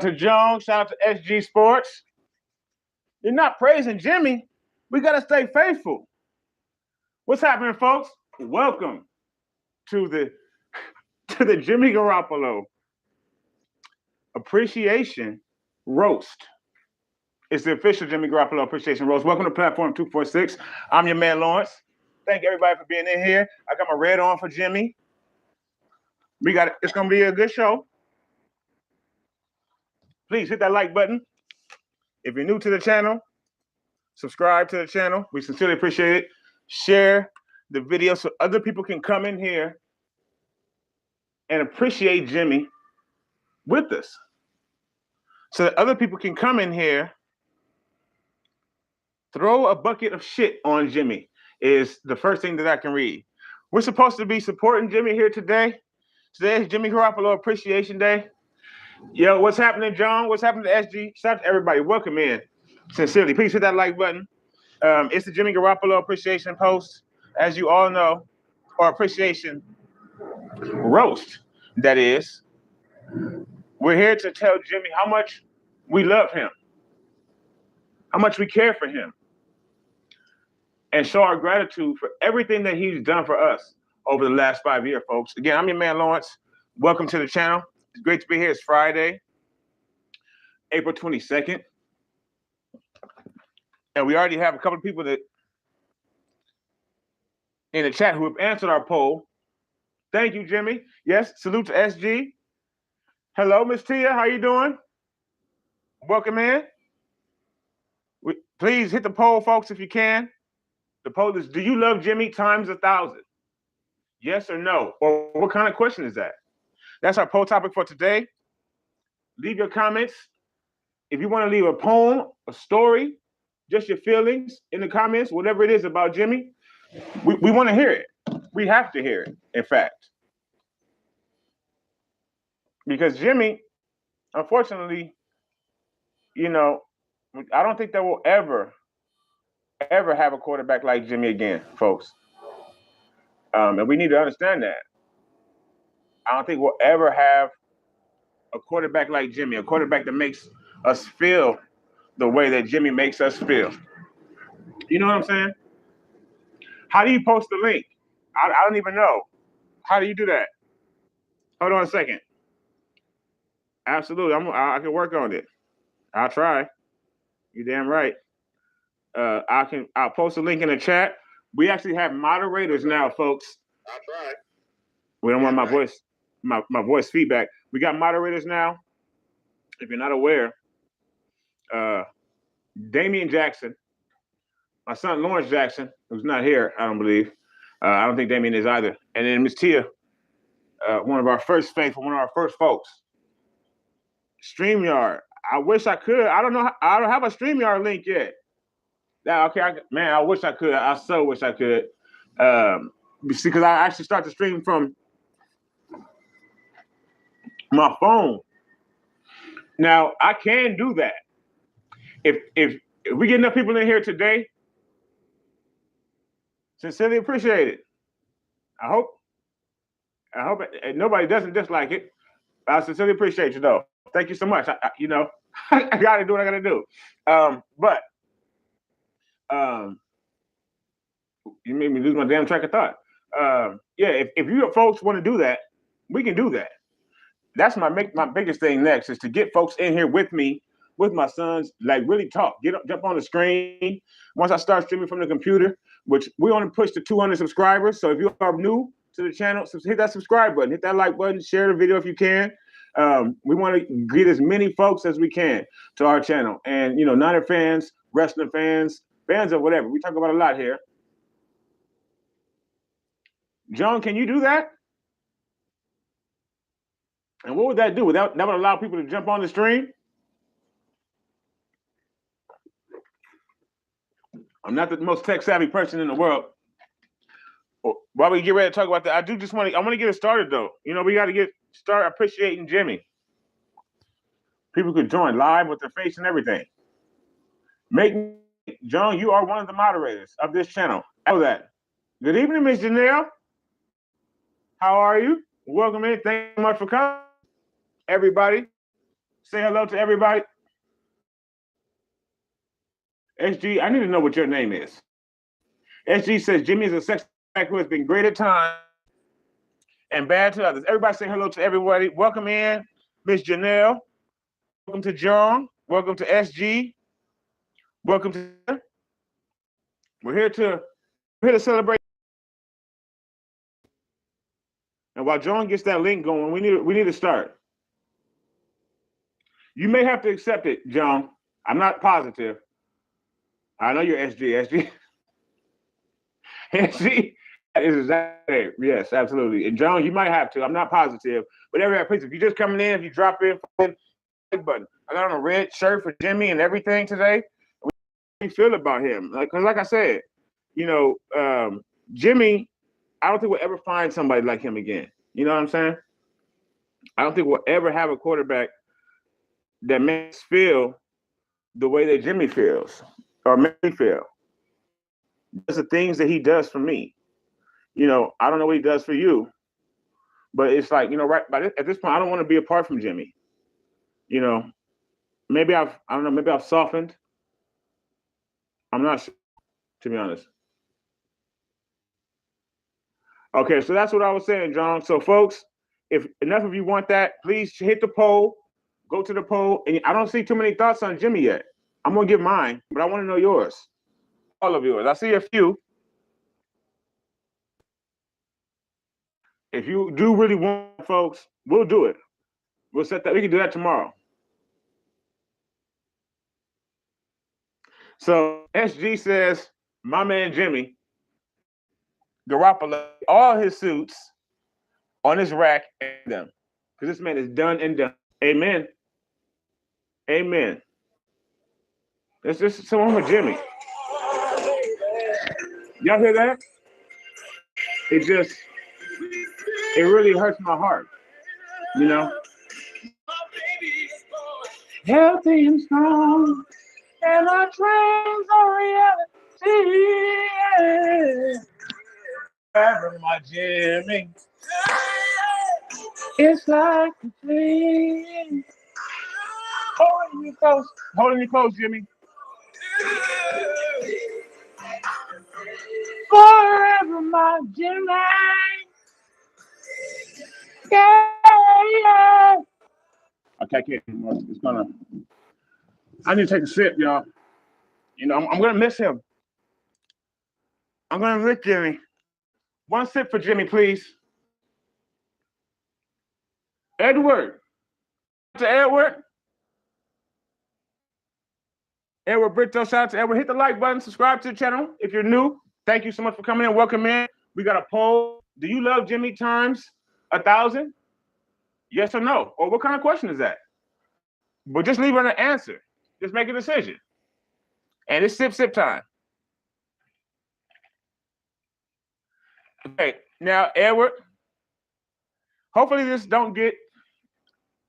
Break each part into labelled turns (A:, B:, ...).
A: to Jones. Shout out to SG Sports. You're not praising Jimmy. We got to stay faithful. What's happening, folks? Welcome to the Jimmy Garoppolo Appreciation Roast. It's the official Jimmy Garoppolo Appreciation Roast. Welcome to Platform 246. I'm your man, Lawrence. Thank everybody for being in here. I got my red on for Jimmy. It's going to be a good show. Please hit that like button. If you're new to the channel, subscribe to the channel. We sincerely appreciate it. Share the video so other people can come in here and appreciate Jimmy with us. So that other people can come in here, throw a bucket of shit on Jimmy is the first thing that I can read. We're supposed to be supporting Jimmy here today. Today is Jimmy Garoppolo Appreciation Day. Yo, what's happening, John? What's happening to SG? Shout out to everybody. Welcome in. Sincerely. Please hit that like button. It's the Jimmy Garoppolo Appreciation Post, as you all know, or Appreciation Roast, that is. We're here to tell Jimmy how much we love him, how much we care for him, and show our gratitude for everything that he's done for us over the last 5 years, folks. Again, I'm your man, Lawrence. Welcome to the channel. It's great to be here. It's Friday, April 22nd. And we already have a couple of people that in the chat who have answered our poll. Thank you, Jimmy. Yes, salute to SG. Hello, Miss Tia. How you doing? Welcome in. Please hit the poll, folks, if you can. The poll is, do you love Jimmy times 1,000? Yes or no? Or what kind of question is that? That's our poll topic for today. Leave your comments. If you want to leave a poem, a story, just your feelings in the comments, whatever it is about Jimmy, we want to hear it. We have to hear it, in fact. Because Jimmy, unfortunately, you know, I don't think that we'll ever have a quarterback like Jimmy again, folks. And we need to understand that. I don't think we'll ever have a quarterback like Jimmy, a quarterback that makes us feel the way that Jimmy makes us feel. You know what I'm saying? How do you post the link? I don't even know. How do you do that? Hold on a second. Absolutely. I can work on it. I'll try. You're damn right. I'll post a link in the chat. We actually have moderators now, folks. I'll try. We don't want my voice, my voice feedback. We got moderators now. If you're not aware, Damian Jackson, my son Lawrence Jackson, who's not here, I don't believe. I don't think Damian is either. And then Miss Tia, one of our first faithful, one of our first folks. StreamYard. I wish I could. I don't know. I don't have a StreamYard link yet. Now, okay, man, I wish I could. I so wish I could. Because I actually start to stream from my phone. Now, I can do that. If we get enough people in here today, sincerely appreciate it. I hope nobody doesn't dislike it. I sincerely appreciate you, though. Thank you so much. I got to do what I got to do. But you made me lose my damn track of thought. Yeah, if you folks want to do that, we can do that. That's my biggest thing next is to get folks in here with me, with my sons, like really talk, jump on the screen. Once I start streaming from the computer, which we only push to 200 subscribers. So if you are new to the channel, hit that subscribe button, hit that like button, share the video if you can. We want to get as many folks as we can to our channel. And, you know, Niner fans, wrestling fans, fans of whatever. We talk about a lot here. John, can you do that? And what would that do? That would allow people to jump on the stream? I'm not the most tech-savvy person in the world. While we get ready to talk about that, I want to get it started, though. You know, we got to start appreciating Jimmy. People could join live with their face and everything. John, you are one of the moderators of this channel. I know that. Good evening, Miss Janelle. How are you? Welcome in. Thank you so much for coming. Everybody, Say hello to everybody. SG, I need to know what your name is. SG says Jimmy is a sex who has been great at times and bad to others. Everybody say hello to everybody. Welcome in, Miss Janelle. Welcome to John. Welcome to SG. Welcome to. We're here to celebrate. And while John gets that link going, we need to start. You may have to accept it, John. I'm not positive. I know you're SG. SG is exactly, yes, absolutely. And John, you might have to. I'm not positive. But please, if you're just coming in, if you drop in, button. I got on a red shirt for Jimmy and everything today. What do you feel about him? Because like I said, Jimmy, I don't think we'll ever find somebody like him again. You know what I'm saying? I don't think we'll ever have a quarterback that makes us feel the way that Jimmy feels or makes me feel. That's the things that he does for me. I don't know what he does for you, but it's like, right at this point, I don't want to be apart from Jimmy. Maybe I've softened. I'm not sure, to be honest. Okay, so that's what I was saying, John. So folks, if enough of you want that, please hit the poll, go to the poll. And I don't see too many thoughts on Jimmy yet. I'm gonna give mine, but I want to know yours. All of yours. I see a few. If you do really want, folks, we'll do it. We'll set that. We can do that tomorrow. So SG says, my man Jimmy Garoppolo, all his suits on his rack and them, because this man is done and done. Amen. Amen. It's just someone with Jimmy. Y'all hear that? It really hurts my heart. Healthy and strong, and my dreams are reality. Forever, my Jimmy. It's like a dream. Holding you close, Jimmy. Forever, my Jimmy. Yeah. Okay, I can't anymore. I need to take a sip, y'all. I'm gonna miss him. I'm gonna miss Jimmy. One sip for Jimmy, please. Edward. To Edward. Edward Brito, shout out to Edward. Hit the like button, subscribe to the channel if you're new. Thank you so much for coming in. Welcome in. We got a poll. Do you love Jimmy times 1,000? Yes or no? Or what kind of question is that? But just leave it an answer. Just make a decision. And it's sip time. Okay, now Edward. Hopefully this don't get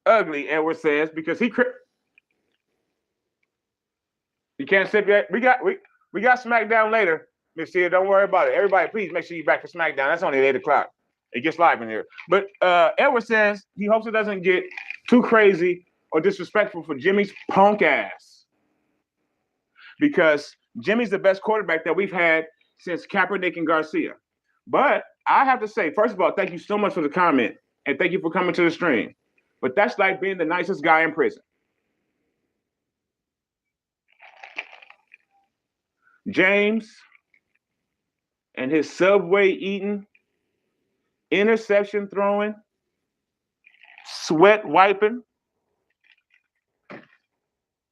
A: ugly, Edward says, because you can't sip yet. We got SmackDown later, Miss Tia. Don't worry about it. Everybody, please make sure you're back for SmackDown. That's only at 8 o'clock. It gets live in here. But Edward says he hopes it doesn't get too crazy or disrespectful for Jimmy's punk ass. Because Jimmy's the best quarterback that we've had since Kaepernick and Garcia. But I have to say, first of all, thank you so much for the comment. And thank you for coming to the stream. But that's like being the nicest guy in prison. James and his Subway eating, interception throwing, sweat wiping,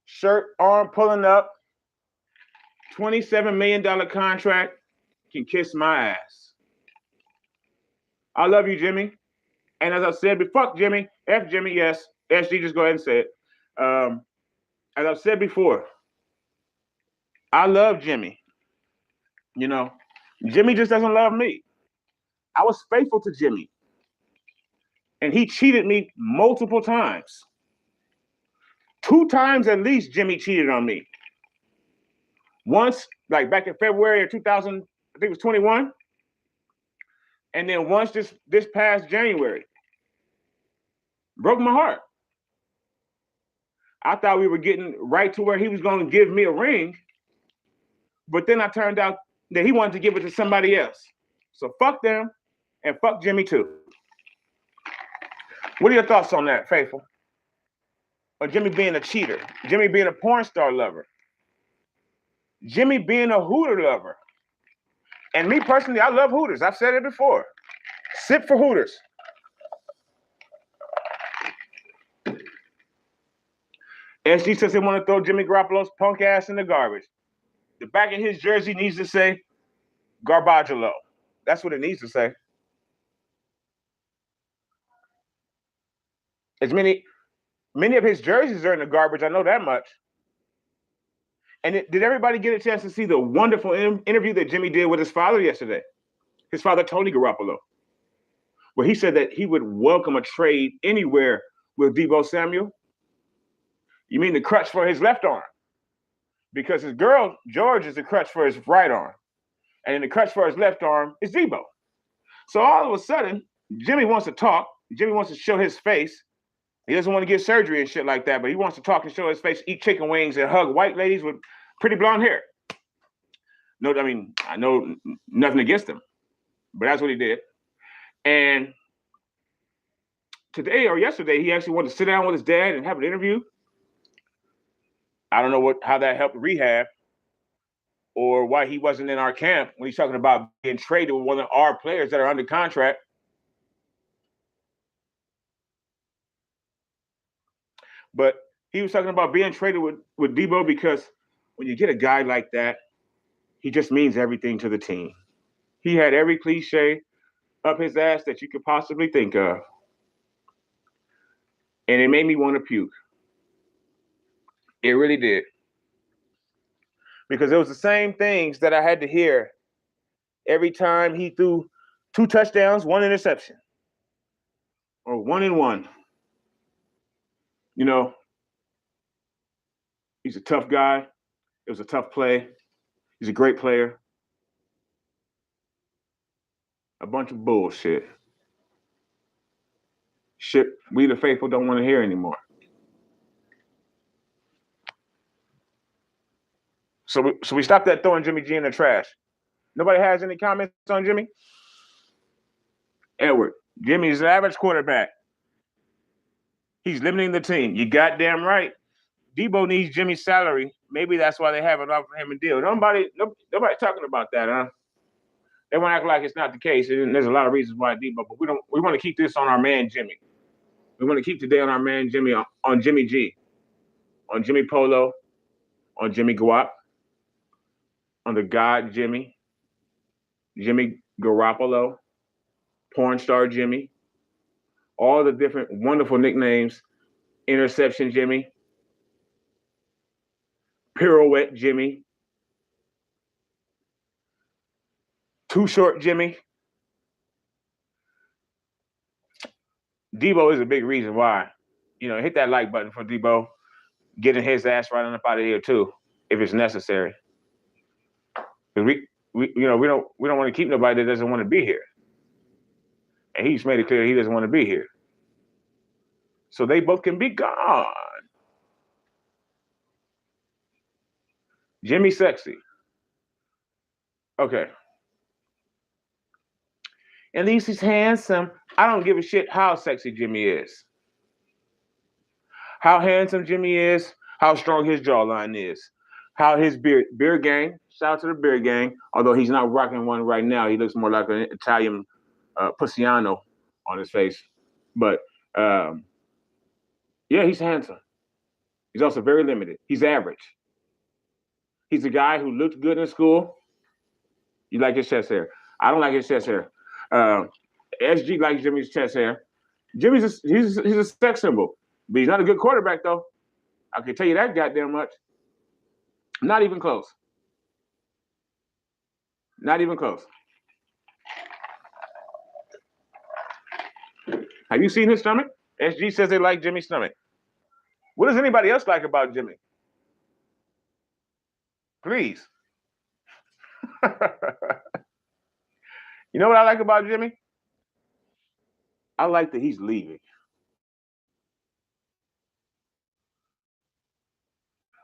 A: shirt arm pulling up, $27 million contract can kiss my ass. I love you, Jimmy. And as I said before, fuck Jimmy, F Jimmy, yes. SG, just go ahead and say it. As I've said before, I love Jimmy. Jimmy just doesn't love me. I was faithful to Jimmy. And he cheated me multiple times. 2 times at least, Jimmy cheated on me. Once, like back in February of 2000, I think it was 21. And then once this past January. Broke my heart. I thought we were getting right to where he was going to give me a ring, but then I turned out that he wanted to give it to somebody else. So fuck them, and fuck Jimmy too. What are your thoughts on that, Faithful? Or Jimmy being a cheater? Jimmy being a porn star lover? Jimmy being a Hooter lover? And me personally, I love Hooters. I've said it before. Sip for Hooters. SG says they want to throw Jimmy Garoppolo's punk ass in the garbage. The back of his jersey needs to say Garbagelo. That's what it needs to say. As many of his jerseys are in the garbage, I know that much. And did everybody get a chance to see the wonderful interview that Jimmy did with his father yesterday? His father, Tony Garoppolo, where he said that he would welcome a trade anywhere with Deebo Samuel. You mean the crutch for his left arm? Because his girl, George, is the crutch for his right arm. And then the crutch for his left arm is Deebo. So all of a sudden, Jimmy wants to talk. Jimmy wants to show his face. He doesn't want to get surgery and shit like that, but he wants to talk and show his face, eat chicken wings, and hug white ladies with pretty blonde hair. No, I mean, I know nothing against him, but that's what he did. And today or yesterday, he actually wanted to sit down with his dad and have an interview. I don't know how that helped rehab or why he wasn't in our camp when he's talking about being traded with one of our players that are under contract. But he was talking about being traded with Deebo because when you get a guy like that, he just means everything to the team. He had every cliche up his ass that you could possibly think of. And it made me want to puke. It really did. Because it was the same things that I had to hear every time he threw 2 touchdowns, 1 interception. Or 1 and 1. You know, he's a tough guy. It was a tough play. He's a great player. A bunch of bullshit. Shit we the faithful don't want to hear anymore. So we stopped that throwing Jimmy G in the trash. Nobody has any comments on Jimmy? Edward, Jimmy's an average quarterback. He's limiting the team. You goddamn right. Deebo needs Jimmy's salary. Maybe that's why they haven't offered him a deal. Nobody talking about that, huh? They want to act like it's not the case. And there's a lot of reasons why Deebo, but we want to keep this on our man Jimmy. We want to keep today on our man Jimmy, on Jimmy G, on Jimmy Polo, on Jimmy Guap, on the God Jimmy, Jimmy Garoppolo, porn star Jimmy, all the different wonderful nicknames, interception Jimmy, pirouette Jimmy, too short Jimmy. Deebo is a big reason why. You know, hit that like button for Deebo, getting his ass right on up out of here too, if it's necessary. Because we don't want to keep nobody that doesn't want to be here. And he's made it clear he doesn't want to be here. So they both can be gone. Jimmy sexy. Okay. At least he's handsome. I don't give a shit how sexy Jimmy is. How handsome Jimmy is, how strong his jawline is, how his beard gang, shout out to the beard gang, although he's not rocking one right now. He looks more like an Italian Pussiano on his face. But yeah, he's handsome. He's also very limited. He's average. He's a guy who looked good in school. You like his chest hair. I don't like his chest hair. SG likes Jimmy's chest hair. He's a sex symbol, but he's not a good quarterback though. I can tell you that goddamn much. Not even close. Not even close. Have you seen his stomach? SG says they like Jimmy's stomach. What does anybody else like about Jimmy? Please. You know what I like about Jimmy? I like that he's leaving.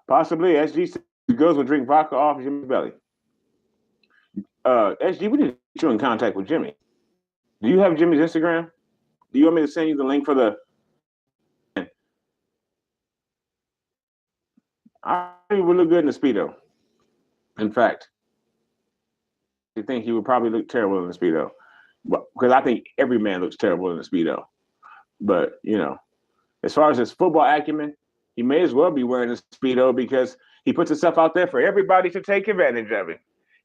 A: Possibly. SG says girls will drink vodka off Jimmy's belly. SG, we need to get you in contact with Jimmy. Do you have Jimmy's Instagram? Do you want me to send you the link for the? I think he would look good in the Speedo. In fact, I think he would probably look terrible in the Speedo. Because I think every man looks terrible in the Speedo. But, you know, as far as his football acumen, he may as well be wearing a Speedo because he puts himself out there for everybody to take advantage of it.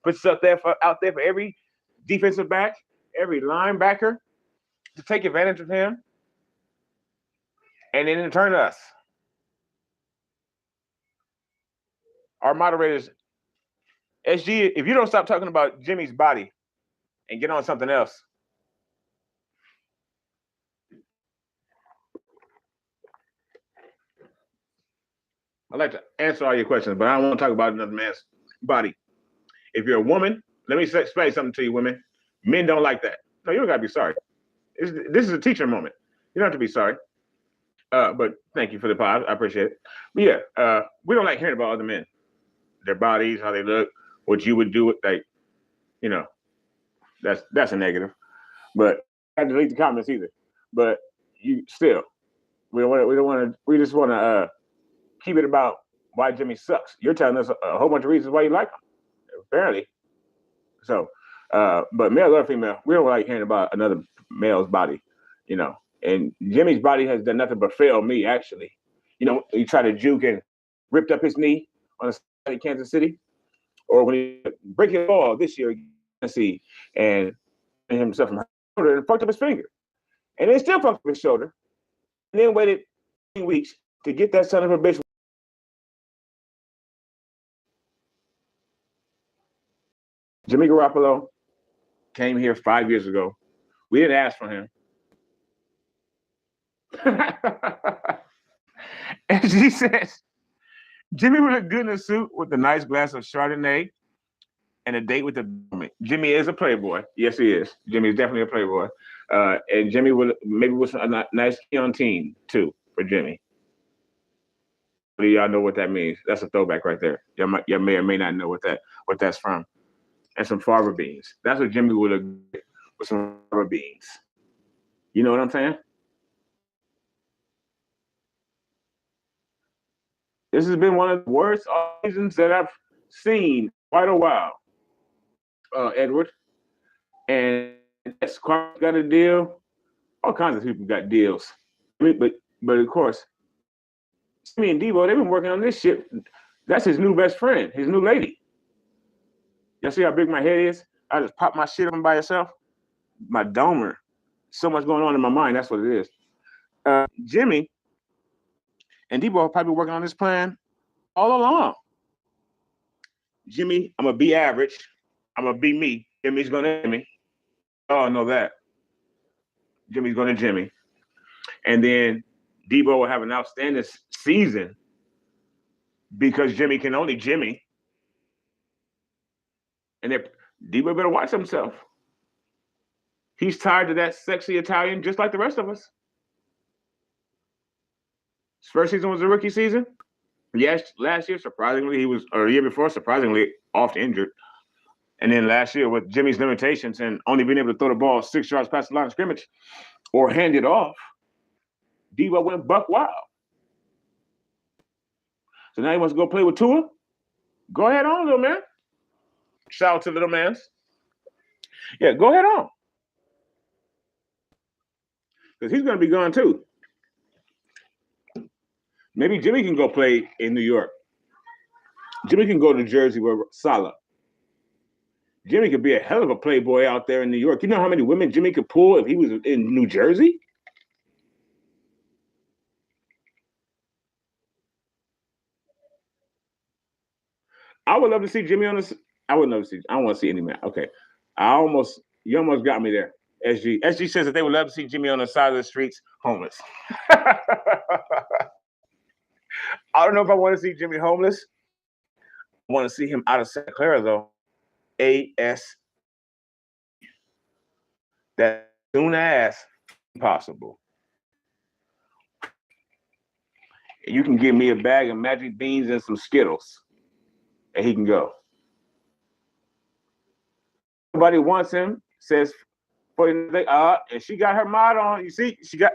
A: Puts himself out there for every defensive back, every linebacker to take advantage of him. And then in turn, us. Our moderators, SG, if you don't stop talking about Jimmy's body and get on something else. I'd like to answer all your questions, but I don't want to talk about another man's body. If you're a woman, let me explain something to you, women. Men don't like that. No, you don't got to be sorry. This is a teacher moment. You don't have to be sorry. But thank you for the pause. I appreciate it. But yeah, we don't like hearing about other men, their bodies, how they look, what you would do with, like, you know, that's a negative. But I delete the comments either. But you still, we just want to keep it about why Jimmy sucks. You're telling us a whole bunch of reasons why you like him, apparently. So, but male or female, we don't like hearing about another male's body, you know. And Jimmy's body has done nothing but fail me, actually. You know, he tried to juke and ripped up his knee on the side of Kansas City, or when he break his ball this year against Tennessee and himself from the shoulder and fucked up his finger, and then still fucked up his shoulder, and then waited 3 weeks to get that son of a bitch. Jimmy Garoppolo came here 5 years ago. We didn't ask for him. And she says, Jimmy would look good in a suit with a nice glass of Chardonnay and a date with the woman. Jimmy is a playboy. Yes, he is. Jimmy is definitely a playboy. And Jimmy would maybe with a nice key on team, too, for Jimmy. Y'all know what that means. That's a throwback right there. Y'all may or may not know what that's from. And some fava beans. That's what Jimmy would look with some fava beans. You know what I'm saying? This has been one of the worst seasons that I've seen in quite a while, Edward. And Squad got a deal. All kinds of people got deals. But of course, me and Devo, they've been working on this shit. That's his new best friend, his new lady. Y'all see how big my head is? I just pop my shit on by itself. My domer. So much going on in my mind. That's what it is. Jimmy and Debo are probably working on this plan all along. Jimmy, I'm going to be average. I'm going to be me. Jimmy's going to Jimmy. Oh, I know that. Jimmy's going to Jimmy. And then Debo will have an outstanding season because Jimmy can only Jimmy. And Debo better watch himself. He's tired of that sexy Italian just like the rest of us. His first season was a rookie season. Yes, last year, surprisingly, or the year before, surprisingly, oft injured. And then last year, with Jimmy's limitations and only being able to throw the ball 6 yards past the line of scrimmage or hand it off, Debo went buck wild. So now he wants to go play with Tua? Go ahead on, little man. Shout out to little mans. Yeah, go ahead on. Because he's going to be gone too. Maybe Jimmy can go play in New York. Jimmy can go to Jersey with Salah. Jimmy could be a hell of a playboy out there in New York. You know how many women Jimmy could pull if he was in New Jersey? I would love to see Jimmy on this. I would love to see. I don't want to see any man. Okay. You almost got me there. SG says that they would love to see Jimmy on the side of the streets, homeless. I don't know if I want to see Jimmy homeless. I want to see him out of Santa Clara, though. AS. That soon as possible. You can give me a bag of magic beans and some Skittles, and he can go. Nobody wants him. Says and she got her mod on. You see, she got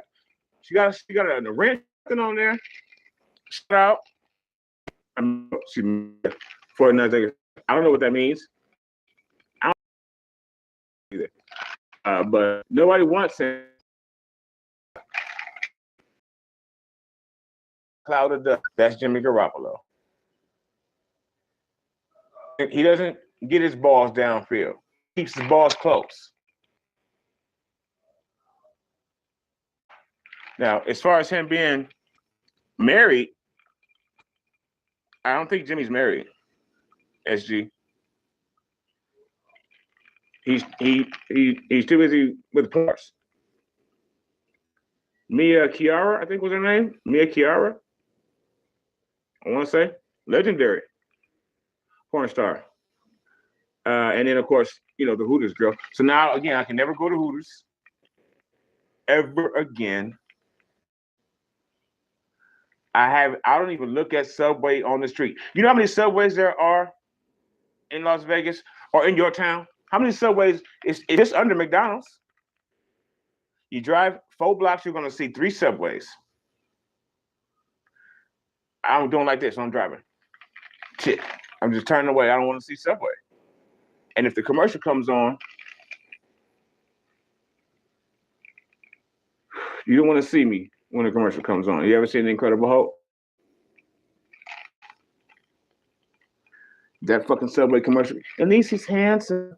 A: a wrench on there. Shout out. She for another thing. I don't know what that means. I don't either. But nobody wants him. Cloud of dust. That's Jimmy Garoppolo. He doesn't get his balls downfield. Keeps his balls close. Now, as far as him being married, I don't think Jimmy's married. SG. He's too busy with porns. Mia Kiara, I think was her name. Mia Kiara. I want to say legendary porn star. And then of course, the Hooters girl. So now again, I can never go to Hooters ever again. I don't even look at Subway on the street. You know how many Subways there are in Las Vegas or in your town? How many Subways is just under McDonald's? You drive 4 blocks, you're gonna see 3 Subways. I'm doing like this when I'm driving. Shit, I'm just turning away. I don't want to see Subway. And if the commercial comes on, you don't want to see me when the commercial comes on. You ever seen The Incredible Hulk? That fucking Subway commercial. At least he's handsome.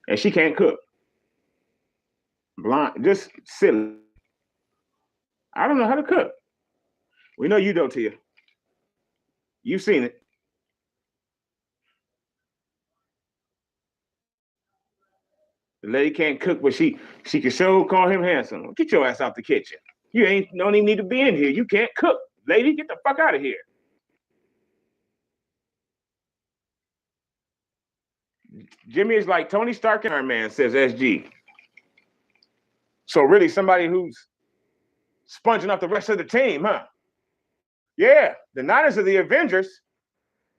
A: And she can't cook. Blind, just silly. I don't know how to cook. We know you don't, Tia. You've seen it. The lady can't cook, but she can sure call him handsome. Get your ass out the kitchen. You don't even need to be in here. You can't cook. Lady, get the fuck out of here. Jimmy is like Tony Stark and Iron Man, says SG. So really somebody who's sponging off the rest of the team, huh? Yeah, the Niners are the Avengers,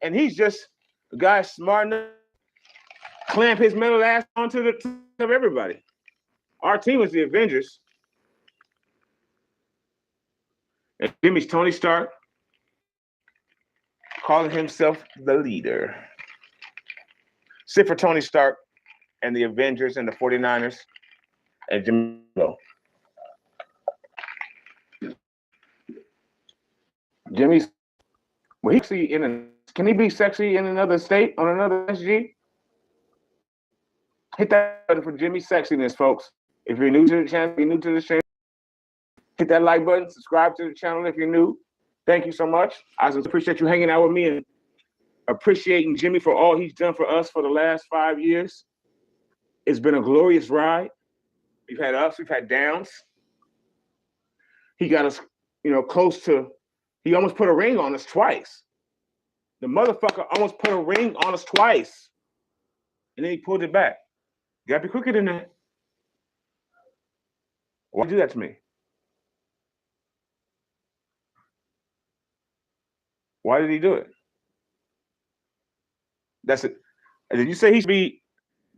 A: and he's just a guy smart enough to clamp his metal ass onto the top of everybody. Our team is the Avengers. And Jimmy's Tony Stark, calling himself the leader. Sit for Tony Stark and the Avengers and the 49ers and Jimmy. Jimmy's, well, can he be sexy in another state on another SG? Hit that button for Jimmy's sexiness, folks. If you're new to the channel, hit that like button, subscribe to the channel if you're new. Thank you so much. I appreciate you hanging out with me and appreciating Jimmy for all he's done for us for the last 5 years. It's been a glorious ride. We've had ups, we've had downs. He got us, close to, he almost put a ring on us twice. The motherfucker almost put a ring on us twice. And then he pulled it back. You gotta be quicker than that. Why'd you do that to me? Why did he do it? That's it. Did you say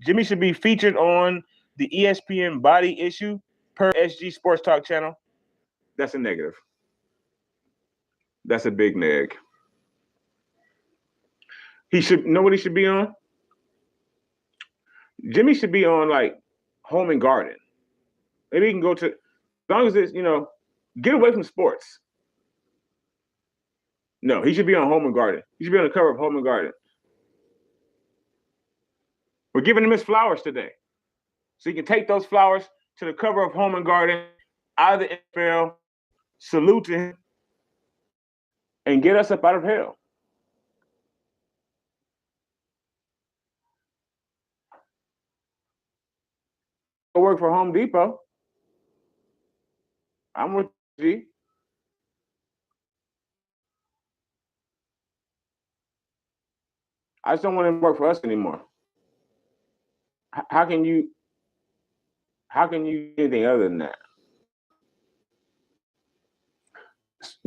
A: Jimmy should be featured on the ESPN Body Issue per SG Sports Talk channel? That's a negative. That's a big neg. He should know what he should be on? Jimmy should be on like Home and Garden. Maybe he can go to, as long as it's, get away from sports. No, he should be on Home and Garden. He should be on the cover of Home and Garden. We're giving him his flowers today. So you can take those flowers to the cover of Home and Garden, out of the NFL, salute to him, and get us up out of hell. I work for Home Depot. I'm with G. I just don't want him to work for us anymore. How can you do anything other than that?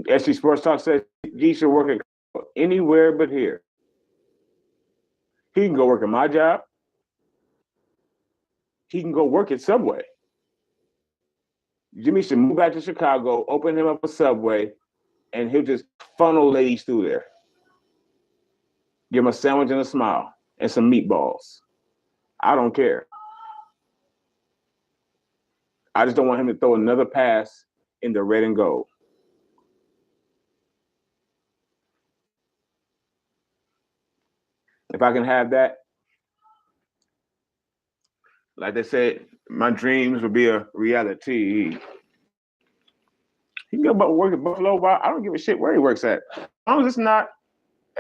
A: SC Sports Talk says G should work anywhere but here. He can go work at my job. He can go work at Subway. Jimmy should move back to Chicago, open him up a Subway, and he'll just funnel ladies through there. Give him a sandwich and a smile and some meatballs. I don't care. I just don't want him to throw another pass in the red and gold. If I can have that, like they said, my dreams would be a reality. He can go work at Buffalo, but I don't give a shit where he works at. As long as it's not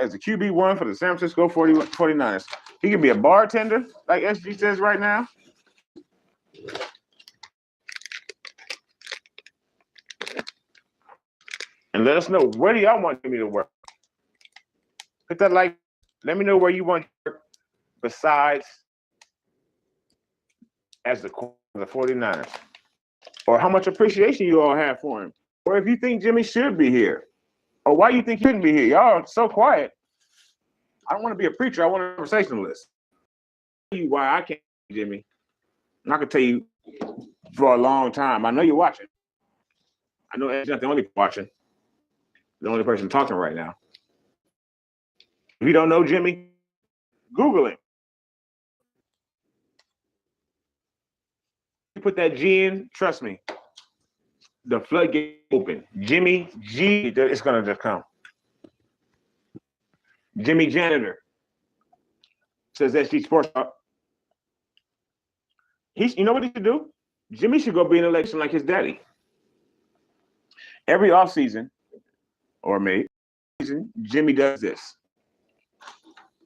A: as a QB1 for the San Francisco 49ers. He can be a bartender, like SG says right now. And let us know, where do y'all want Jimmy to work? Hit that like, let me know where you want to work besides as the 49ers. Or how much appreciation you all have for him. Or if you think Jimmy should be here. Or why you think he shouldn't be here. Y'all are so quiet. I don't want to be a preacher. I want a conversationalist. I'll tell you why I can't be Jimmy. And I can tell you for a long time. I know you're watching. I know Ed's not the only watching. The only person talking right now. If you don't know Jimmy, Google him. You put that G in, trust me, the floodgate open. Jimmy G, it's gonna just come. Jimmy Janitor says SG Sports Talk. You know what he should do? Jimmy should go be in an election like his daddy. Every offseason, or maybe season, Jimmy does this.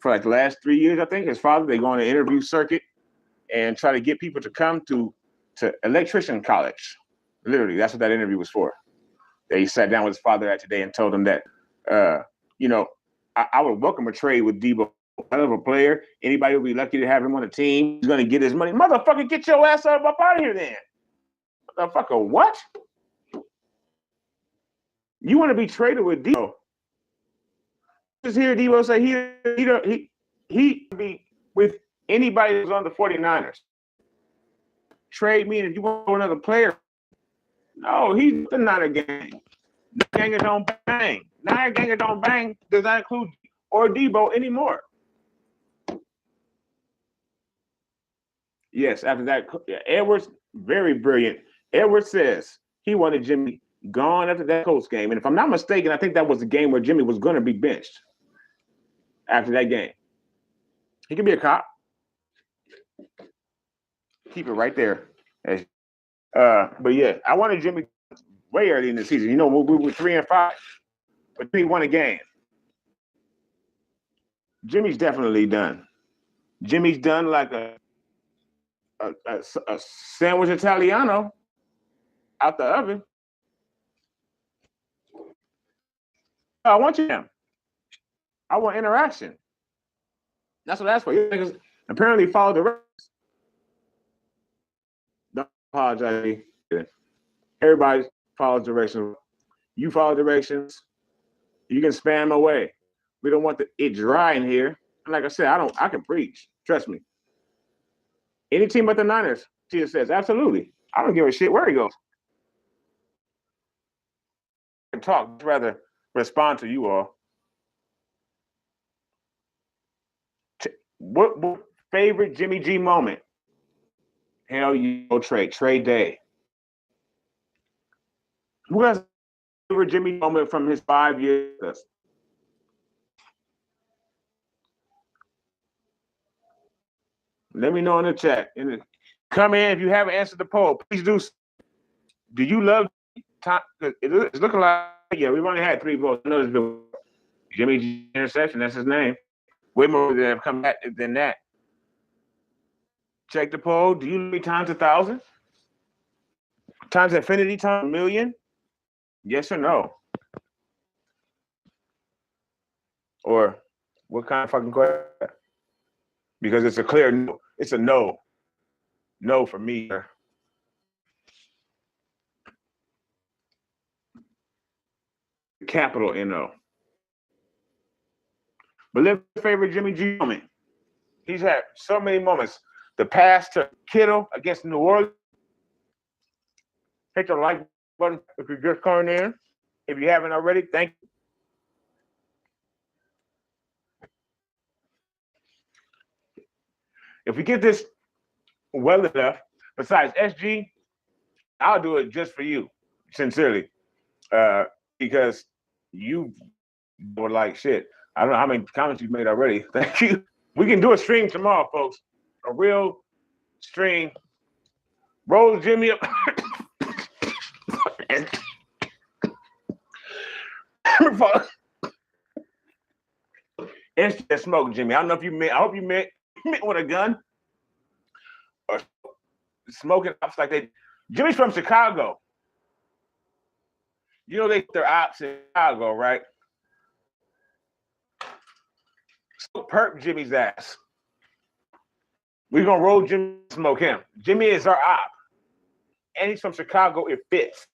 A: For like the last 3 years, I think, his father, they go on an interview circuit and try to get people to come to electrician college. Literally, that's what that interview was for. He sat down with his father that today and told him that, I would welcome a trade with Debo. Hell of a player. Anybody will be lucky to have him on the team. He's going to get his money. Motherfucker, get your ass up out of here then. Motherfucker, what? You want to be traded with Debo? Just hear Debo say he be with anybody who's on the 49ers. Trade me, and if you want another player. No, he's the Niner gang. Ganger don't bang. Niner ganger don't bang does not include or Debo anymore. Yes, after that, Edwards, very brilliant. Edwards says he wanted Jimmy gone after that Colts game. And if I'm not mistaken, I think that was the game where Jimmy was going to be benched after that game. He could be a cop. Keep it right there. But yeah, I wanted Jimmy way early in the season. You know, we were 3-5, but he won a game. Jimmy's definitely done. Jimmy's done like a sandwich Italiano out the oven. I want you. I want interaction. That's what I asked for. You niggas apparently follow the rules. Don't apologize. Everybody follows directions. You follow directions. You can spam away. We don't want it dry in here. And like I said, I can preach. Trust me. Any team but the Niners, Tia says, absolutely. I don't give a shit where he goes. I can talk, rather respond to you all. What favorite Jimmy G moment? Hell, you go trade day. Who has a favorite Jimmy moment from his 5 years? Let me know in the chat. Come in if you haven't answered the poll. Please do. Do you love time? It's looking like, yeah, we've only had 3 votes. I know there's been Jimmy G interception. That's his name. Way more than have come back than that. Check the poll. Do you love me times 1,000? Times infinity times 1,000,000? Yes or no? Or what kind of fucking question? Because it's a clear no. It's a no. No for me. capital N-O. But live your favorite Jimmy G moment. He's had so many moments. The pass to Kittle against New Orleans. Hit the like button if you're just coming in. If you haven't already, thank you. If we get this well enough, besides SG, I'll do it just for you, sincerely, because you were like shit. I don't know how many comments you've made already. Thank you. We can do a stream tomorrow, folks. A real stream. Roll Jimmy up. Instant smoke, Jimmy. I don't know if you meant. I hope you meant with a gun or smoking ops like they. Jimmy's from Chicago. You know they're ops in Chicago, right? So perp Jimmy's ass. We're gonna roll Jimmy, smoke him. Jimmy is our op, and he's from Chicago. It fits.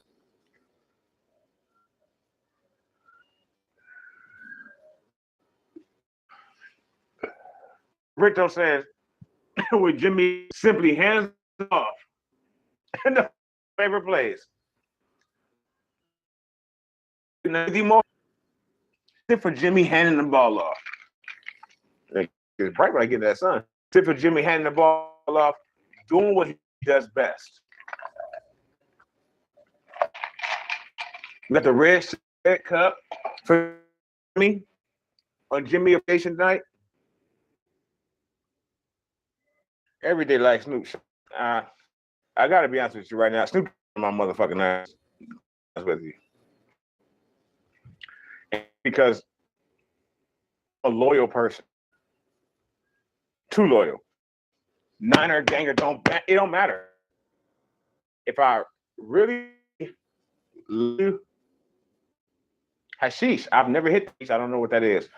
A: Rito says, with Jimmy simply hands off in the favorite plays. More for Jimmy handing the ball off. It's bright when I get that sun. Tip for Jimmy handing the ball off, doing what he does best. We got the red cup for me on Jimmy occasion night. Everyday like Snoop. I gotta be honest with you right now. Snoop my motherfucking ass. That's with you. Because I'm a loyal person. Too loyal. Niner ganger it don't matter. If I really live hashish, I've never hit these. I don't know what that is.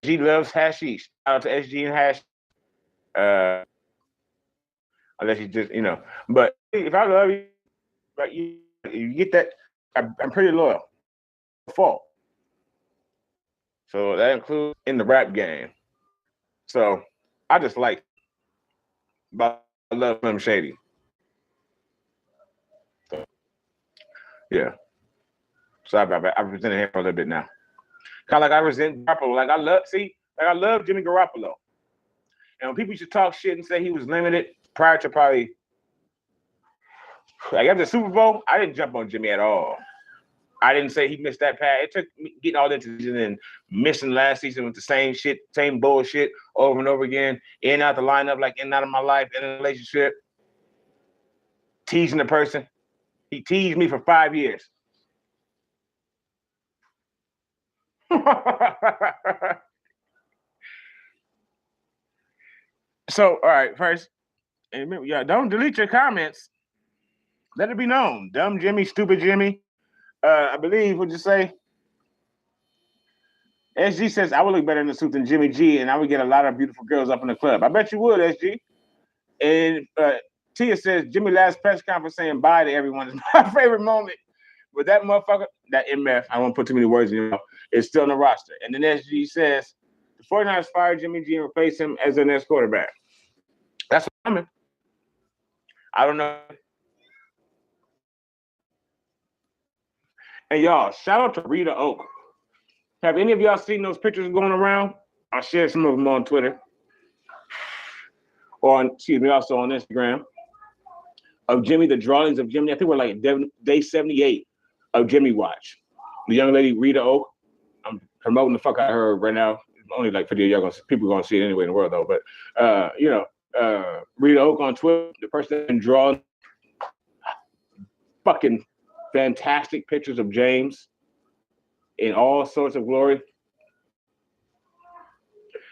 A: G loves hashish. Shout out to SG and hash. Unless you just, but if I love you, right, you get that. I'm pretty loyal. Fault. So that includes in the rap game. So I just like, but I love Slim Shady. So, yeah. So I resented him for a little bit now. Kind of like I resent Garoppolo. Like I love Jimmy Garoppolo. And when people used to talk shit and say he was limited prior to probably, like after the Super Bowl, I didn't jump on Jimmy at all. I didn't say he missed that pass. It took me getting all into season and missing last season with the same shit, same bullshit over and over again, in and out the lineup, like in and out of my life, in a relationship, teasing the person. He teased me for 5 years. So, all right, first, and remember, don't delete your comments. Let it be known. Dumb Jimmy, stupid Jimmy. I believe, would you say? SG says, I would look better in the suit than Jimmy G, and I would get a lot of beautiful girls up in the club. I bet you would, SG. And Tia says, Jimmy last press conference saying bye to everyone is my favorite moment. But that motherfucker, that MF, I won't put too many words in your mouth, is still in the roster. And then SG says, the 49ers fired Jimmy G and replaced him as their next quarterback. That's what I mean. I don't know. And y'all, shout out to Rita Oak. Have any of y'all seen those pictures going around? I'll share some of them on Twitter. Or also on Instagram. Of Jimmy, the drawings of Jimmy. I think we're like day 78 of Jimmy Watch. The young lady, Rita Oak. I'm promoting the fuck out of her right now. Only like video, people are gonna see it anyway in the world though. But Rita Oak on Twitter, the person that can draw fucking fantastic pictures of James in all sorts of glory.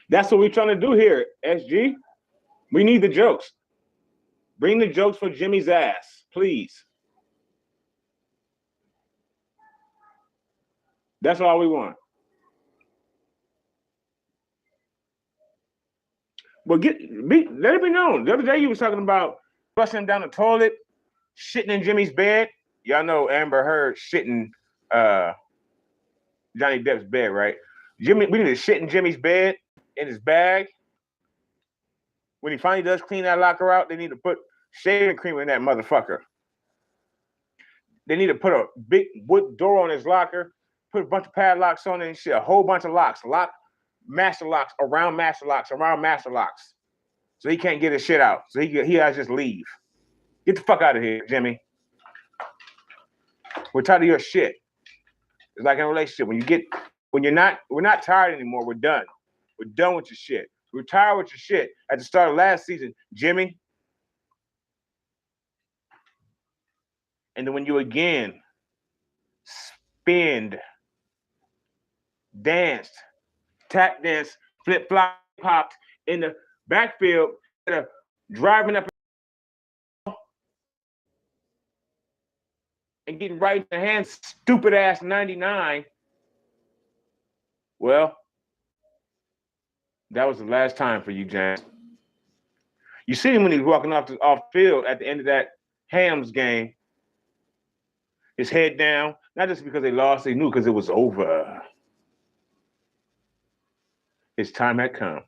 A: That's what we're trying to do here, SG. We need the jokes. Bring the jokes for Jimmy's ass, please. That's all we want. But let it be known. The other day you was talking about flushing down the toilet, shitting in Jimmy's bed. Y'all know Amber Heard shitting Johnny Depp's bed, right? We need to shit in Jimmy's bed, in his bag. When he finally does clean that locker out, they need to put shaving cream in that motherfucker. They need to put a big wood door on his locker, put a bunch of padlocks on it and shit, a whole bunch of locks, master locks, around master locks. So he can't get his shit out. So he has to just leave. Get the fuck out of here, Jimmy. We're tired of your shit. It's like in a relationship. We're not tired anymore. We're done. We're done with your shit. We're tired with your shit. At the start of last season, Jimmy. And then when you again spinned, danced, tap danced, flip-flop, popped in the backfield, driving up and getting right in the hand, stupid ass 99. Well, that was the last time for you, James. You see him when he was walking off field at the end of that Hams game. His head down, not just because they lost, they knew because it was over. His time had come.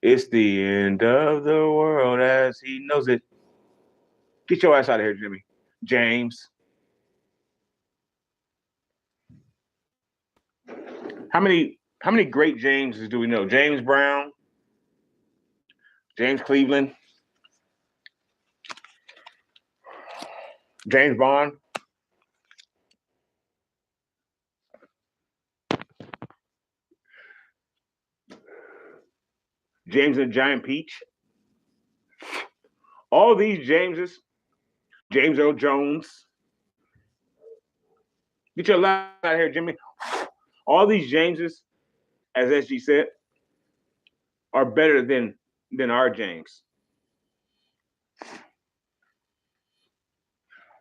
A: It's the end of the world as he knows it. Get your ass out of here, Jimmy. James. How many great Jameses do we know? James Brown, James Cleveland, James Bond. James and Giant Peach. All these Jameses, James Earl Jones. Get your laugh out of here, Jimmy. All these Jameses, as SG said, are better than our James.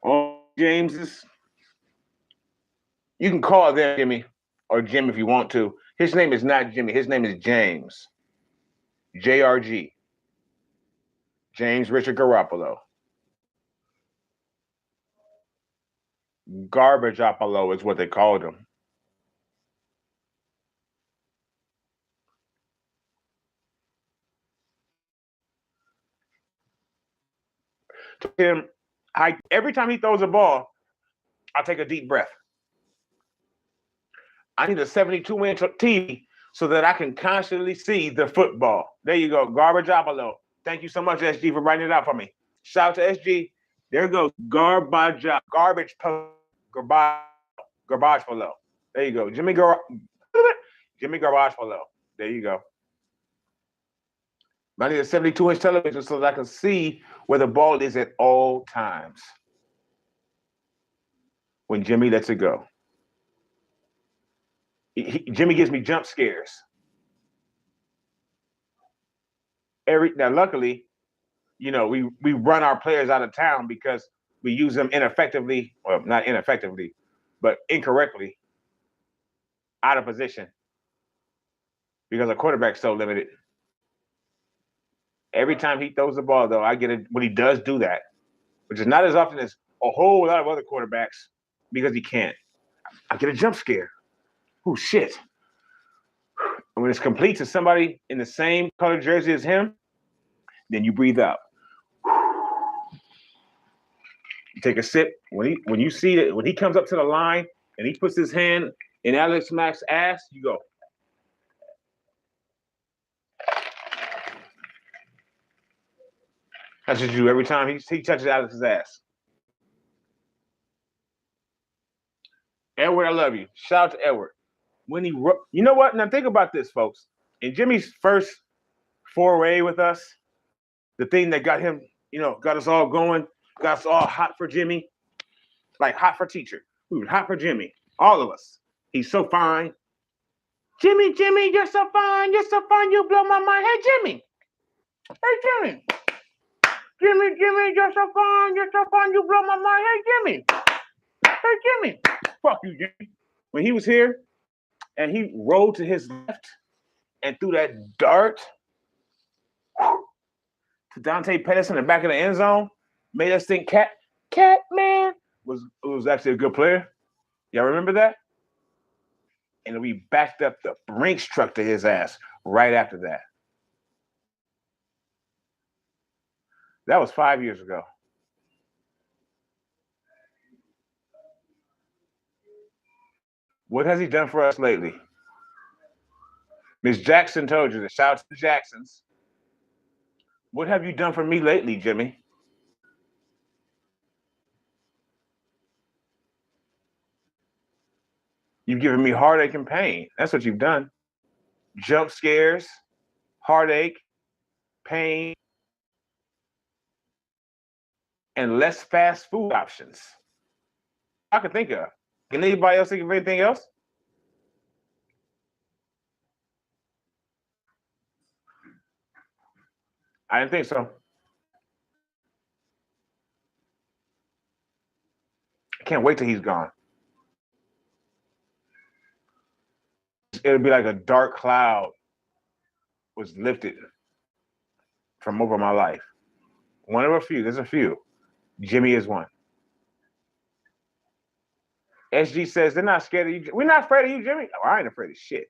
A: All Jameses, you can call them Jimmy or Jim if you want to. His name is not Jimmy. His name is James. JRG. James Richard Garoppolo. Garbage-opolo is what they called him. Every time he throws a ball, I'll take a deep breath. I need a 72-inch TV so that I can constantly see the football. There you go, Garbage-opolo. Thank you so much, SG, for writing it out for me. Shout out to SG. There goes garbage below. There you go, Jimmy Garbage below. There you go. I need a 72-inch television so that I can see where the ball is at all times when Jimmy lets it go. Jimmy gives me jump scares. Now, luckily, you know, we run our players out of town because we use them ineffectively, well, not ineffectively, but incorrectly, out of position because our quarterback's so limited. Every time he throws the ball, though, I get it when he does do that, which is not as often as a whole lot of other quarterbacks because he can't. I get a jump scare. Oh, shit. And when it's complete to somebody in the same color jersey as him, then you breathe out. You take a sip. When you see it, when he comes up to the line and he puts his hand in Alex Mack's ass, you go. That's what you do every time he touches Alex's ass. Edward, I love you. Shout out to Edward. You know what? Now think about this, folks. In Jimmy's first foray with us, the thing that got him, you know, got us all going, got us all hot for Jimmy, like hot for teacher. We were hot for Jimmy, all of us. He's so fine. Jimmy, you're so fine. You're so fine. You blow my mind. Hey, Jimmy. Hey, Jimmy. Jimmy, you're so fine. You're so fine. You blow my mind. Hey, Jimmy. Hey, Jimmy. Fuck you, Jimmy. When he was here and he rolled to his left and threw that dart to Dante Pettis in the back of the end zone, made us think Catman was actually a good player. Y'all remember that? And we backed up the Brinks truck to his ass right after that. That was 5 years ago. What has he done for us lately? Miss Jackson told you that. Shout out to the Jacksons. What have you done for me lately, Jimmy? You've given me heartache and pain. That's what you've done. Jump scares, heartache, pain, and less fast food options. I can think of. Can anybody else think of anything else? I didn't think so. I can't wait till he's gone. It'll be like a dark cloud was lifted from over my life. One of a few. There's a few. Jimmy is one. SG says they're not scared of you. We're not afraid of you, Jimmy. Oh, I ain't afraid of shit.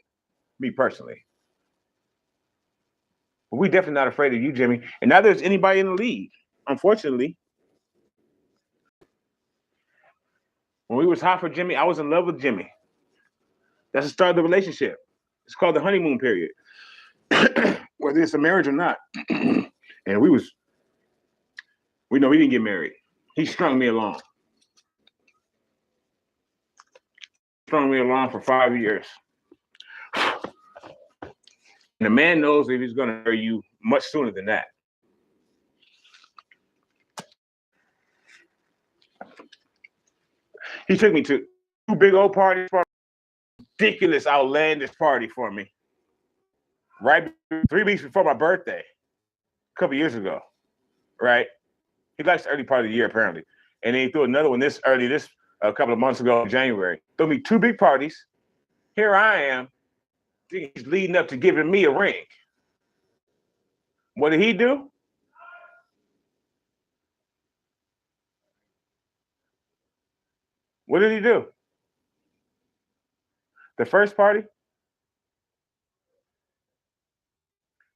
A: Me personally. But we definitely not afraid of you, Jimmy. And neither is anybody in the league. Unfortunately. When we was hot for Jimmy, I was in love with Jimmy. That's the start of the relationship. It's called the honeymoon period. Whether it's a marriage or not. And we know we didn't get married. He strung me along. Strung me along for 5 years. And the man knows if he's going to marry you much sooner than that. He took me to 2 big old parties for a ridiculous, outlandish party for me. Right 3 weeks before my birthday, a couple years ago. Right? He likes the early part of the year, apparently. And then he threw another one a couple of months ago in January. Threw me 2 big parties. Here I am. He's leading up to giving me a ring. What did he do? What did he do? The first party?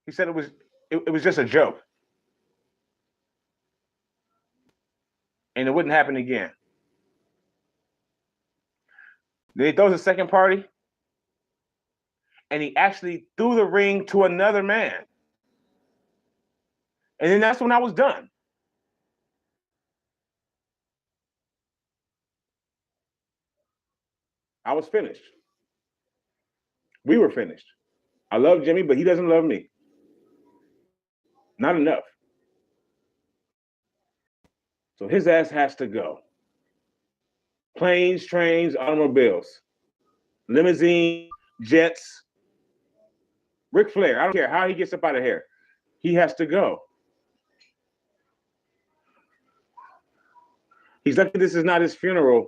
A: He said it was just a joke. And it wouldn't happen again. Then he throws a second party. And he actually threw the ring to another man. And then that's when I was done. I was finished. We were finished. I love Jimmy, but he doesn't love me. Not enough. So his ass has to go. Planes, trains, automobiles, limousine, jets. Ric Flair, I don't care how he gets up out of here. He has to go. He's lucky this is not his funeral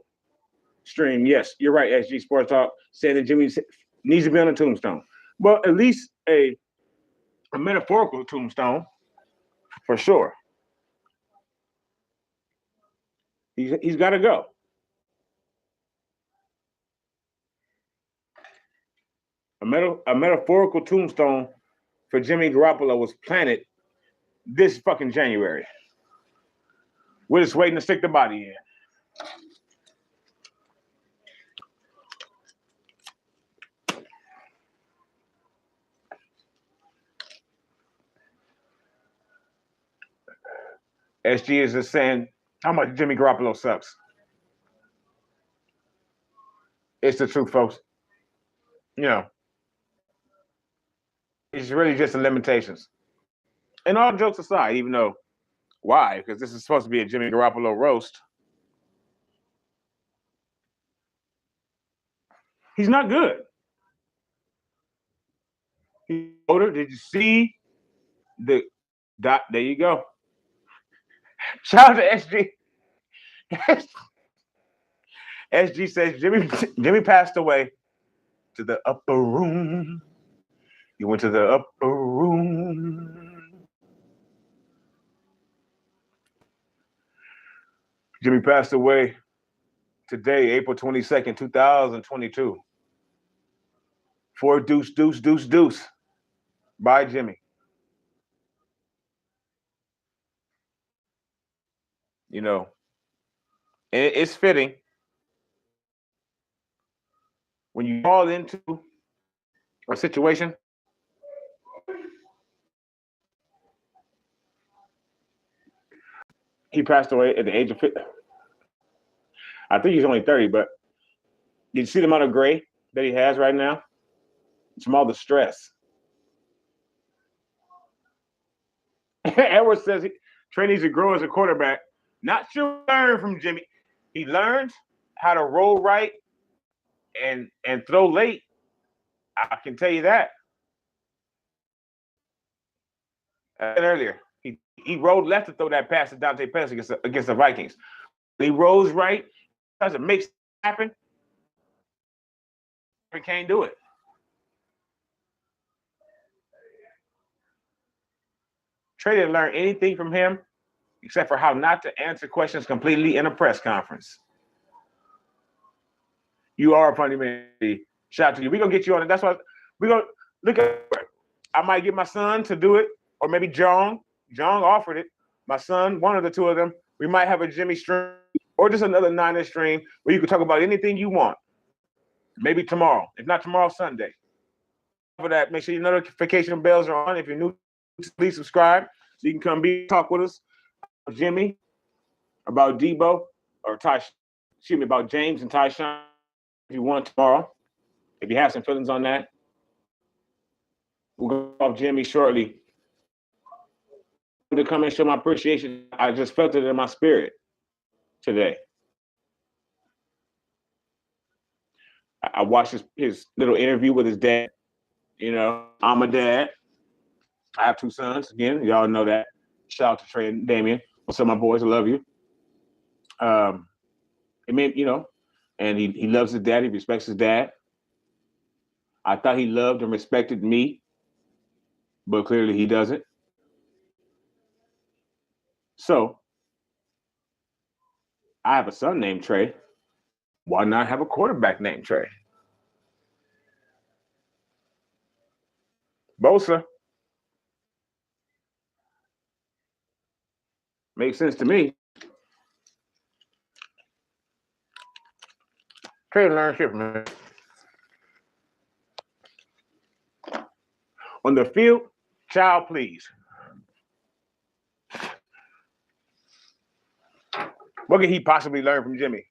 A: stream. Yes, you're right, SG Sports Talk, saying that Jimmy needs to be on a tombstone. Well, at least a metaphorical tombstone, for sure. He's got to go. A metaphorical tombstone for Jimmy Garoppolo was planted this fucking January. We're just waiting to stick the body in. SG is just saying how much Jimmy Garoppolo sucks. It's the truth, folks. You know, it's really just the limitations. And all jokes aside, even though, why? Because this is supposed to be a Jimmy Garoppolo roast. He's not good. He's older. Did you see the dot? There you go. Shout out to SG. SG says Jimmy passed away to the upper room. He went to the upper room. Jimmy passed away Today, April 22nd, 2022. For Deuce, Deuce, Deuce, Deuce by Jimmy. You know, and it's fitting when you fall into a situation. He passed away at the age of 50. I think he's only 30, but you see the amount of gray that he has right now? It's from all the stress. Edwards says Trey needs to grow as a quarterback. Not sure learn from Jimmy. He learned how to roll right and throw late. I can tell you that. I said earlier, he rolled left to throw that pass to Dante Pettis against the Vikings. He rolls right, tries to make it happen. He can't do it. Trey didn't learn anything from him except for how not to answer questions completely in a press conference. You are a funny man. Shout out to you. We're going to get you on it. That's why we're going to look at it. I might get my son to do it, or maybe John. John offered it. My son, one of the two of them. We might have a Jimmy stream or just another Niner stream where you can talk about anything you want. Maybe tomorrow. If not tomorrow, Sunday. For that, make sure your notification bells are on. If you're new, please subscribe so you can come talk with us. Jimmy, about Debo, or about James and Tyshawn if you want tomorrow. If you have some feelings on that, we'll go off Jimmy shortly. To come and show my appreciation. I just felt it in my spirit today. I watched his little interview with his dad. You know, I'm a dad. I have two sons. Again, y'all know that. Shout out to Trey and Damien. What's up, my boys? I love you. It meant, you know, and he loves his dad. He respects his dad. I thought he loved and respected me, but clearly he doesn't. So, I have a son named Trey. Why not have a quarterback named Trey? Bosa. Makes sense to me. Trey learned shit from him. On the field, child, please. What could he possibly learn from Jimmy?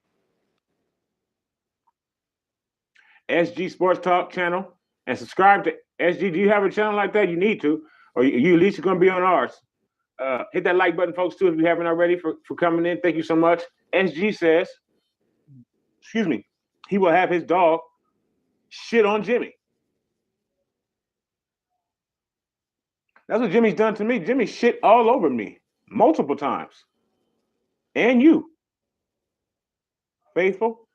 A: SG Sports Talk channel, and subscribe to SG. Do you have a channel like that? You need to, or you at least are going to be on ours. Hit that like button, folks, too, if you haven't already, for coming in. Thank you so much. SG says, excuse me, he will have his dog shit on Jimmy. That's what Jimmy's done to me. Jimmy shit all over me multiple times. And you. Faithful.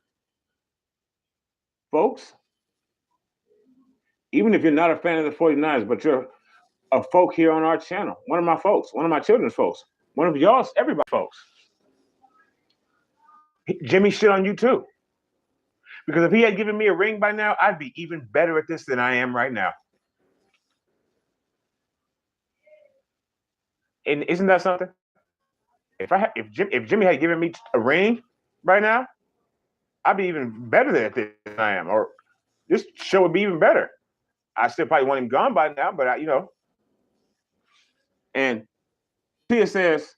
A: Folks, even if you're not a fan of the 49ers, but you're a folk here on our channel, one of my folks, one of my children's folks, one of y'all's, everybody folks. Jimmy shit on you too. Because if he had given me a ring by now, I'd be even better at this than I am right now. And isn't that something? If Jimmy had given me a ring right now, I'd be even better at this than I am. Or this show would be even better. I still probably want him gone by now, but you know. And Tia says,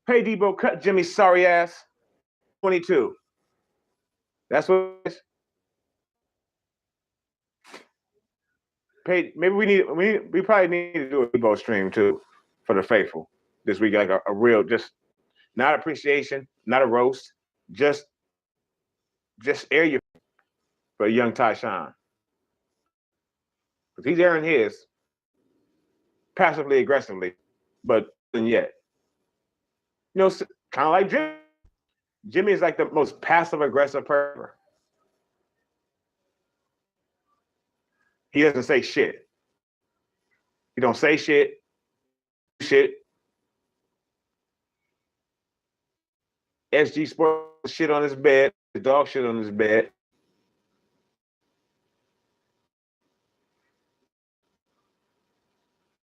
A: "Pay Debo, cut Jimmy's sorry ass." 22. That's what it is. Maybe we probably need to do a Debo stream too for the faithful this week, like a real, just not appreciation, not a roast, just air your for young Tyshawn. Because he's airing his passively aggressively, but yet, you know, kind of like Jimmy. Jimmy is like the most passive aggressive person. He doesn't say shit. He don't say shit. SG Sports shit on his bed. The dog shit on his bed.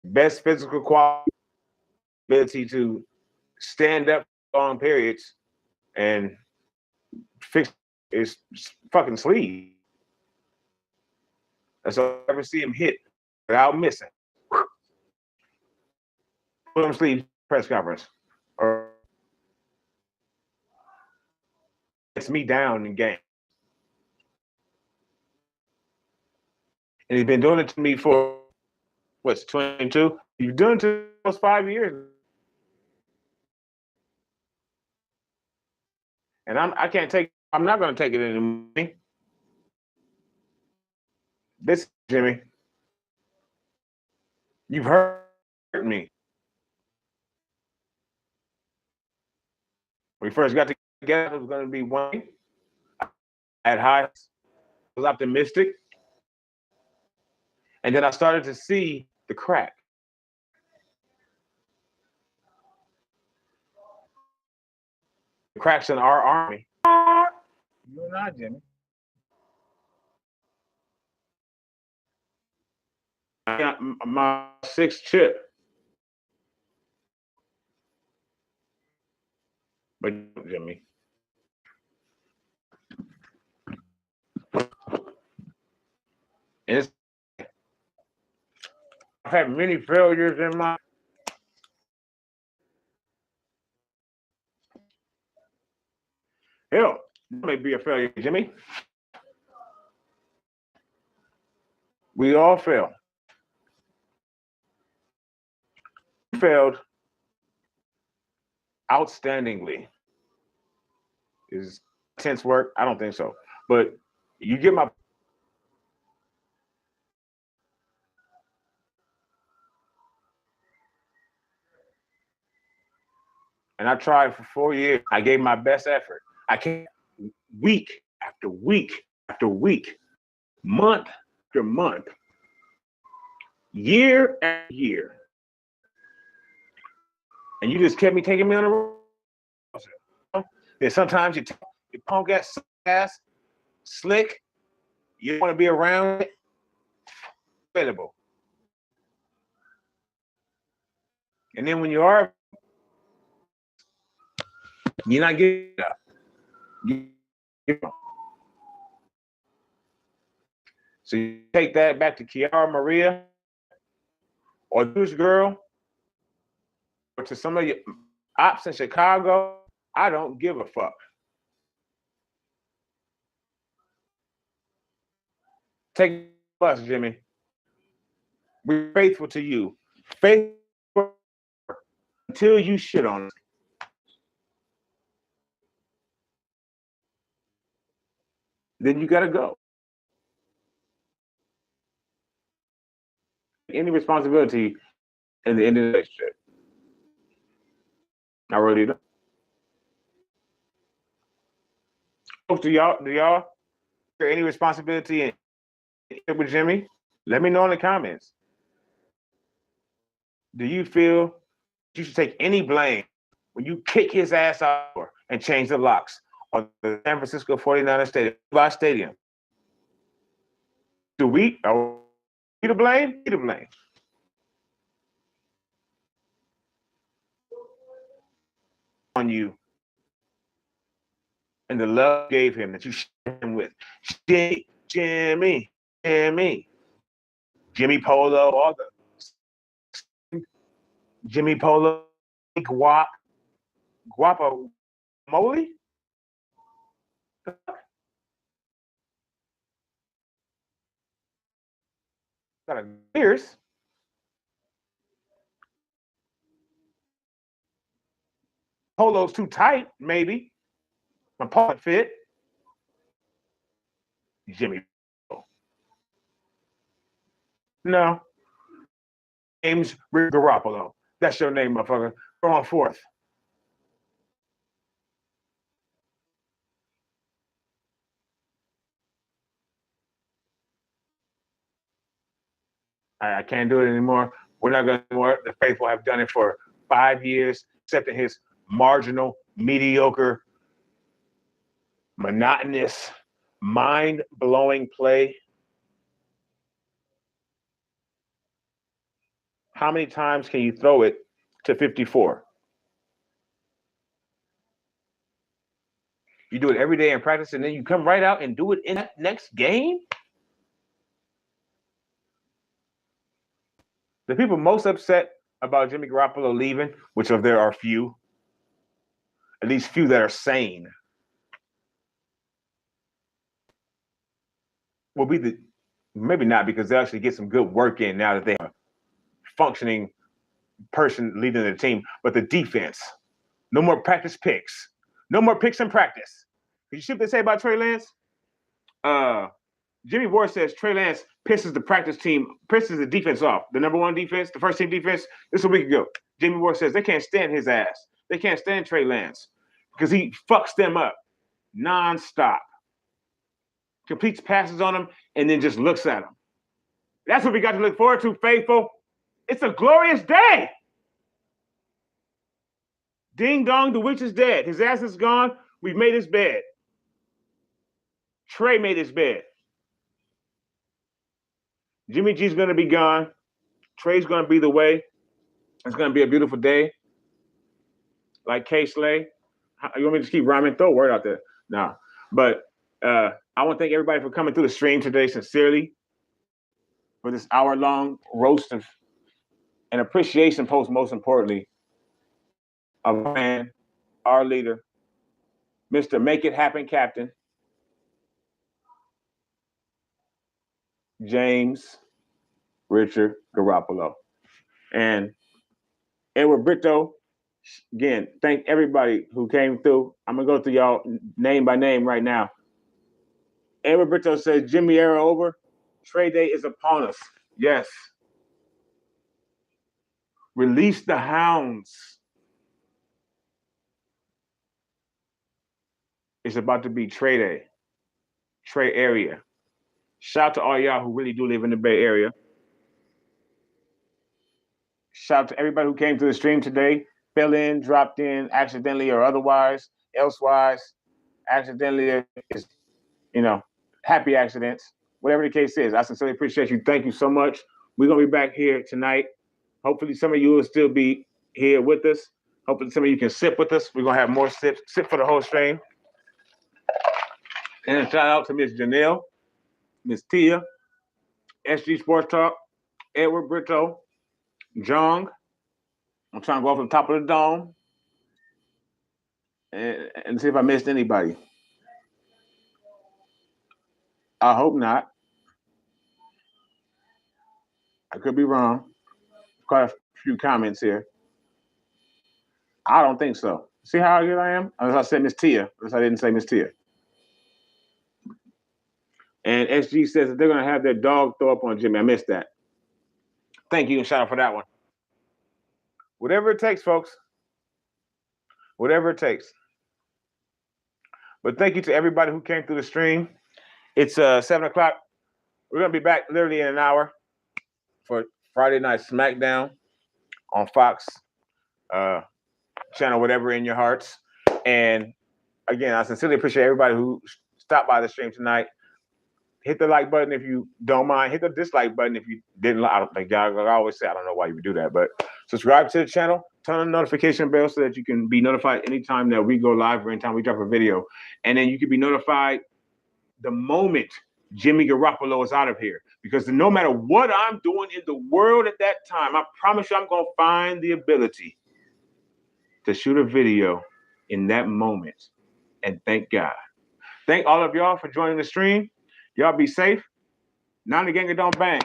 A: Best physical quality, ability to stand up long periods and fix his fucking sleeve. That's all I ever see him hit without missing. Put him sleeve press conference. Or gets me down in game. And he's been doing it to me for what's 22? You've done it to almost 5 years. And I'm not gonna take it anymore. This Jimmy. You've hurt me. When we first got together, it was gonna be one at high. I was optimistic. And then I started to see the crack. The cracks in our army. You're not, Jimmy. I got my 6th chip. But Jimmy. And I've had many failures in my hell, that may be a failure, Jimmy. We all fail. You failed outstandingly. Is tense work? I don't think so. But you get my and I tried for 4 years. I gave my best effort. I came week after week after week, month after month, year after year. And you just kept me taking me on the road. And sometimes you punk ass, slick, you want to be around it, available. And then when you are, you're not getting up. So you take that back to Kiara Maria or this girl or to some of your ops in Chicago, I don't give a fuck. Take us, Jimmy. We're faithful to you. Faithful until you shit on us. Then you gotta go. Any responsibility in the end of the relationship. I really don't. Do y'all there any responsibility with Jimmy? Let me know in the comments. Do you feel you should take any blame when you kick his ass out and change the locks on the San Francisco 49ers stadium? Are we to blame? You to blame. On you and the love you gave him that you shared him with. Jimmy Polo, all the Jimmy Polo, Guapo Molly. Got a ears. Polo's too tight, maybe. My polo fit. Jimmy. No. James Garoppolo. That's your name, motherfucker. Go on forth. I can't do it anymore. We're not going to do it. The faithful have done it for 5 years, accepting his marginal, mediocre monotonous, mind-blowing play. How many times can you throw it to 54? You do it every day in practice, and then you come right out and do it in that next game? The people most upset about Jimmy Garoppolo leaving, which of there are few, at least few that are sane, will be maybe not, because they actually get some good work in now that they have a functioning person leading the team, but the defense. No more practice picks. No more picks in practice. Did you see what they say about Trey Lance? Jimmy Ward says Trey Lance pisses the defense off. The number one defense, the first team defense, this is a week ago. Jimmy Ward says they can't stand his ass. They can't stand Trey Lance because he fucks them up nonstop. Completes passes on them and then just looks at them. That's what we got to look forward to, faithful. It's a glorious day. Ding dong, the witch is dead. His ass is gone. We've made his bed. Trey made his bed. Jimmy G's going to be gone. Trey's going to be the way. It's going to be a beautiful day. Like K-Slay. You want me to just keep rhyming? Throw a word out there. No. But I want to thank everybody for coming through the stream today sincerely for this hour-long roast of an appreciation post, most importantly, of our man, our leader, Mr. Make It Happen Captain, James Richard Garoppolo. And Edward Brito, again, thank everybody who came through. I'm going to go through y'all name by name right now. Edward Brito says, Jimmy era over. Trade day is upon us. Yes. Release the hounds. It's about to be trade day. Trade area. Shout out to all y'all who really do live in the Bay Area. Shout out to everybody who came to the stream today, fell in, dropped in, accidentally or otherwise, elsewise, accidentally, happy accidents, whatever the case is. I sincerely appreciate you. Thank you so much. We're going to be back here tonight. Hopefully some of you will still be here with us. Hopefully some of you can sip with us. We're going to have more sips, sip for the whole stream. And shout out to Miss Janelle, Miss Tia, SG Sports Talk, Edward Brito, Jong. I'm trying to go off the top of the dome and see if I missed anybody. I hope not. I could be wrong. Quite a few comments here. I don't think so. See how good I am? Unless I said Miss Tia. Unless I didn't say Miss Tia. And SG says that they're going to have their dog throw up on Jimmy. I missed that. Thank you and shout out for that one. Whatever it takes, folks. Whatever it takes. But thank you to everybody who came through the stream. It's 7 o'clock. We're going to be back literally in an hour for Friday Night SmackDown on Fox channel, whatever in your hearts. And again, I sincerely appreciate everybody who stopped by the stream tonight. Hit the like button if you don't mind. Hit the dislike button if you didn't. I don't think y'all. I always say I don't know why you would do that, but subscribe to the channel. Turn on the notification bell so that you can be notified anytime that we go live or anytime we drop a video, and then you can be notified the moment Jimmy Garoppolo is out of here. Because no matter what I'm doing in the world at that time, I promise you, I'm gonna find the ability to shoot a video in that moment. And thank God. Thank all of y'all for joining the stream. Y'all be safe. Now the gang don't bang.